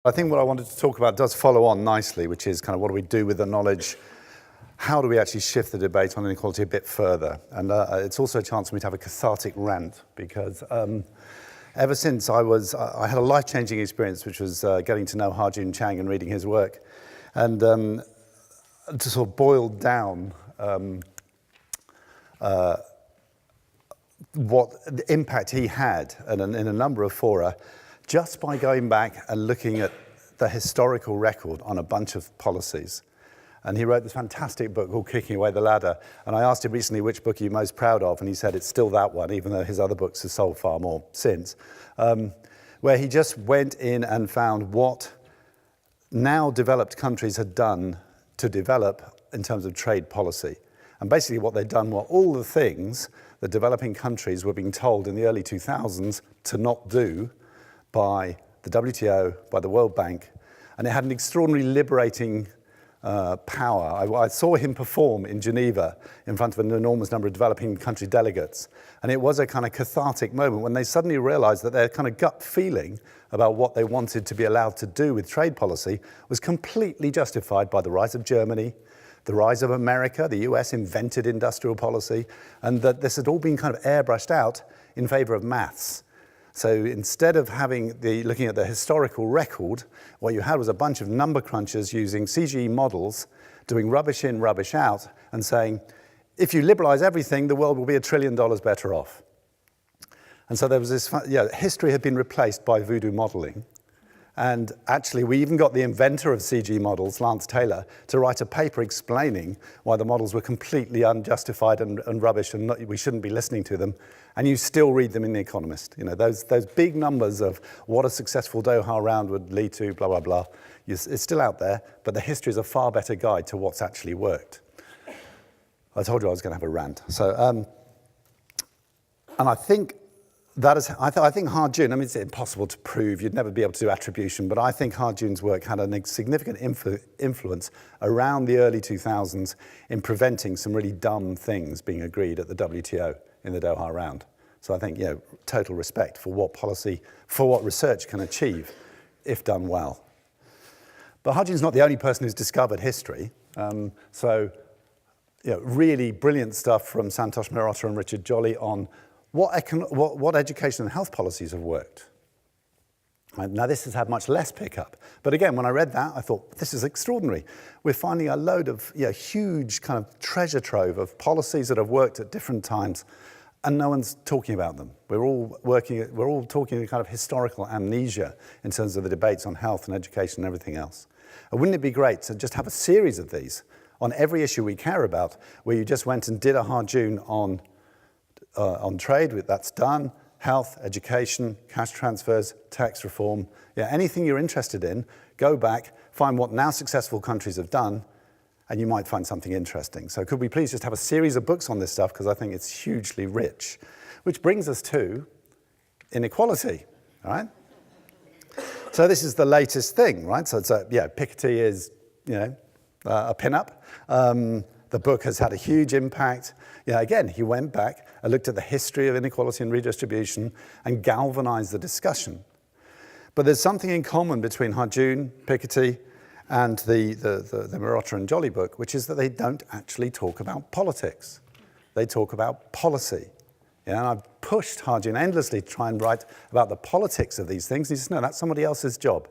I think what I wanted to talk about does follow on nicely, which is kind of what do we do with the knowledge? How do we actually shift the debate on inequality a bit further? And it's also a chance for me to have a cathartic rant, because ever since I had a life-changing experience, which was getting to know Ha-Joon Chang and reading his work, and to sort of boil down what the impact he had in a number of fora, just by going back and looking at the historical record on a bunch of policies. And he wrote this fantastic book called Kicking Away the Ladder. And I asked him recently, which book are you most proud of? And he said it's still that one, even though his other books have sold far more since. Where he just went in and found what now developed countries had done to develop in terms of trade policy. And basically what they'd done were all the things that developing countries were being told in the early 2000s to not do by the WTO, by the World Bank, and it had an extraordinarily liberating power. I saw him perform in Geneva in front of an enormous number of developing country delegates, and it was a kind of cathartic moment when they suddenly realized that their kind of gut feeling about what they wanted to be allowed to do with trade policy was completely justified by the rise of Germany, the rise of America. The US invented industrial policy, and that this had all been kind of airbrushed out in favor of maths. So instead of looking at the historical record, what you had was a bunch of number crunchers using CGE models, doing rubbish in, rubbish out, and saying, if you liberalize everything, the world will be $1 trillion better off. And so there was this, history had been replaced by voodoo modeling. And actually, we even got the inventor of CG models, Lance Taylor, to write a paper explaining why the models were completely unjustified and rubbish, and we shouldn't be listening to them. And you still read them in The Economist. You know, those big numbers of what a successful Doha round would lead to, blah, blah, blah. It's still out there, but the history is a far better guide to what's actually worked. I told you I was going to have a rant. So, and I think that is, I think Ha-Joon, I mean, it's impossible to prove, you'd never be able to do attribution, but I think Ha-Joon's work had a significant influence around the early 2000s in preventing some really dumb things being agreed at the WTO in the Doha round. So I think, total respect for what research can achieve if done well. But Ha-Joon's not the only person who's discovered history. Really brilliant stuff from Santosh Mehrotra and Richard Jolly on what education and health policies have worked. Now, this has had much less pickup. But again, when I read that, I thought, this is extraordinary. We're finding a load of huge kind of treasure trove of policies that have worked at different times, and no one's talking about them. We're all talking kind of historical amnesia in terms of the debates on health and education and everything else. And wouldn't it be great to just have a series of these on every issue we care about, where you just went and did a Ha-Joon on trade, that's done, health, education, cash transfers, tax reform, anything you're interested in, go back, find what now successful countries have done, and you might find something interesting. So could we please just have a series of books on this stuff, because I think it's hugely rich. Which brings us to inequality, all right? So this is the latest thing, right? So it's Piketty is, a pin-up. The book has had a huge impact. Again, he went back and looked at the history of inequality and redistribution and galvanized the discussion. But there's something in common between Ha-Joon, Piketty, and the Mehrotra and Jolly book, which is that they don't actually talk about politics. They talk about policy. And I've pushed Ha-Joon endlessly to try and write about the politics of these things. He says, no, that's somebody else's job.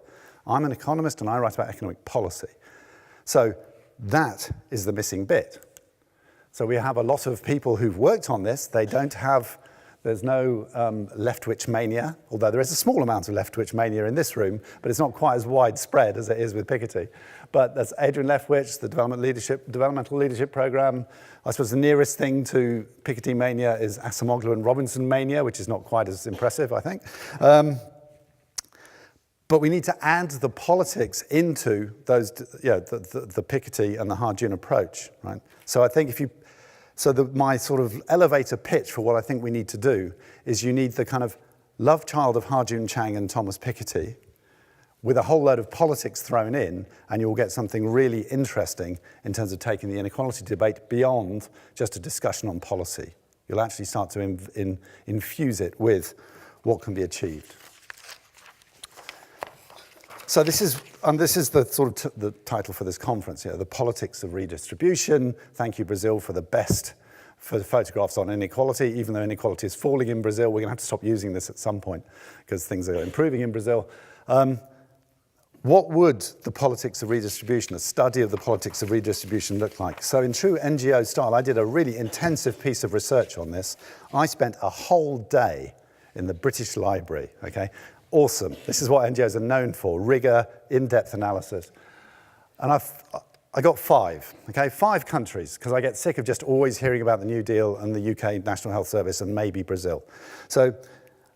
I'm an economist and I write about economic policy. So that is the missing bit. So we have a lot of people who've worked on this. There's no left-witch mania, although there is a small amount of left-witch mania in this room, but it's not quite as widespread as it is with Piketty. But that's Adrian Leftwich, the Developmental Leadership Program. I suppose the nearest thing to Piketty mania is Acemoglu and Robinson mania, which is not quite as impressive, I think. But we need to add the politics into those, the Piketty and the Ha-Joon approach, right? So I think my sort of elevator pitch for what I think we need to do is you need the kind of love child of Ha-Joon Chang and Thomas Piketty with a whole load of politics thrown in, and you'll get something really interesting in terms of taking the inequality debate beyond just a discussion on policy. You'll actually start to infuse it with what can be achieved. So this is the sort of the title for this conference, the politics of redistribution. Thank you, Brazil, for the photographs on inequality. Even though inequality is falling in Brazil, we're going to have to stop using this at some point because things are improving in Brazil. What would the politics of redistribution, a study of the politics of redistribution, look like? So in true NGO style, I did a really intensive piece of research on this. I spent a whole day in the British Library, okay? Awesome. This is what NGOs are known for, rigor, in-depth analysis. And I got 5, okay? 5 countries, because I get sick of just always hearing about the New Deal and the UK National Health Service and maybe Brazil. So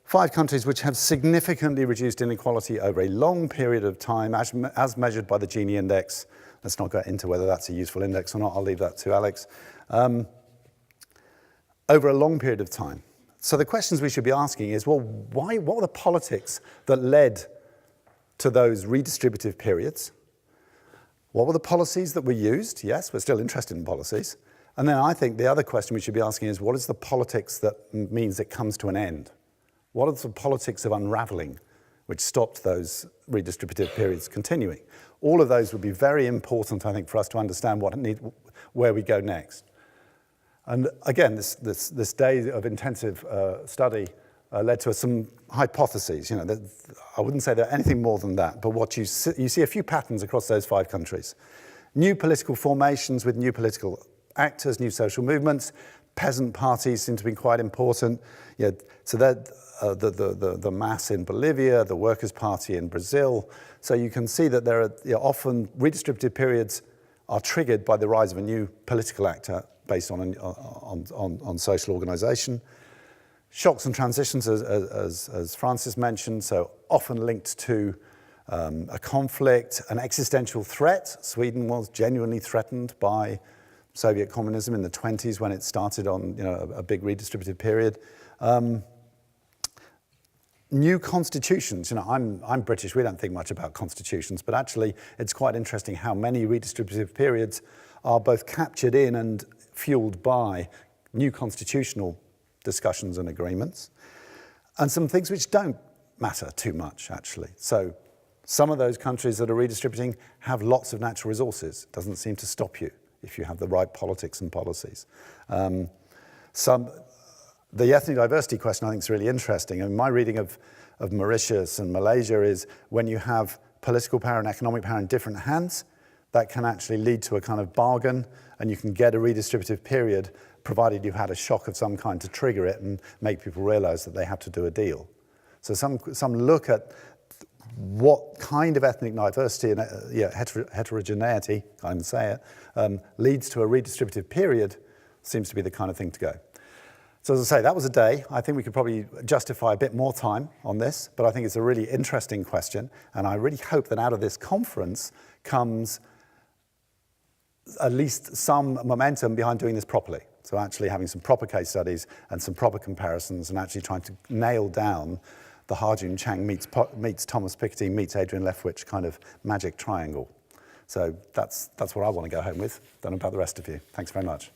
5 countries which have significantly reduced inequality over a long period of time, as measured by the Gini index. Let's not go into whether that's a useful index or not. I'll leave that to Alex. Over a long period of time. So the questions we should be asking is, well, what were the politics that led to those redistributive periods? What were the policies that were used? Yes, we're still interested in policies. And then I think the other question we should be asking is, what is the politics that means it comes to an end? What are the politics of unraveling which stopped those redistributive periods continuing? All of those would be very important, I think, for us to understand where we go next. And again, this day of intensive study led to some hypotheses. I wouldn't say they're anything more than that, but what you see a few patterns across those 5 countries. New political formations with new political actors, new social movements. Peasant parties seem to be quite important. So that the MAS in Bolivia, the Workers' Party in Brazil. So you can see that there are often redistributive periods are triggered by the rise of a new political actor based on social organization. Shocks and transitions, as Francis mentioned, so often linked to a conflict, an existential threat. Sweden was genuinely threatened by Soviet communism in the 20s when it started on a big redistributive period. New constitutions, I'm British, we don't think much about constitutions, but actually it's quite interesting how many redistributive periods are both captured in and fueled by new constitutional discussions and agreements, and some things which don't matter too much, actually. So some of those countries that are redistributing have lots of natural resources. It doesn't seem to stop you if you have the right politics and policies. The ethnic diversity question I think is really interesting. And my reading of Mauritius and Malaysia is when you have political power and economic power in different hands, that can actually lead to a kind of bargain, and you can get a redistributive period provided you've had a shock of some kind to trigger it and make people realize that they have to do a deal. So some look at what kind of ethnic diversity and heterogeneity, I can say it, leads to a redistributive period seems to be the kind of thing to go. So as I say, that was a day. I think we could probably justify a bit more time on this, but I think it's a really interesting question, and I really hope that out of this conference comes at least some momentum behind doing this properly. So actually having some proper case studies and some proper comparisons and actually trying to nail down the Ha-Joon Chang meets Thomas Piketty meets Adrian Lefwich kind of magic triangle. So that's what I want to go home with. Don't know about the rest of you. Thanks very much.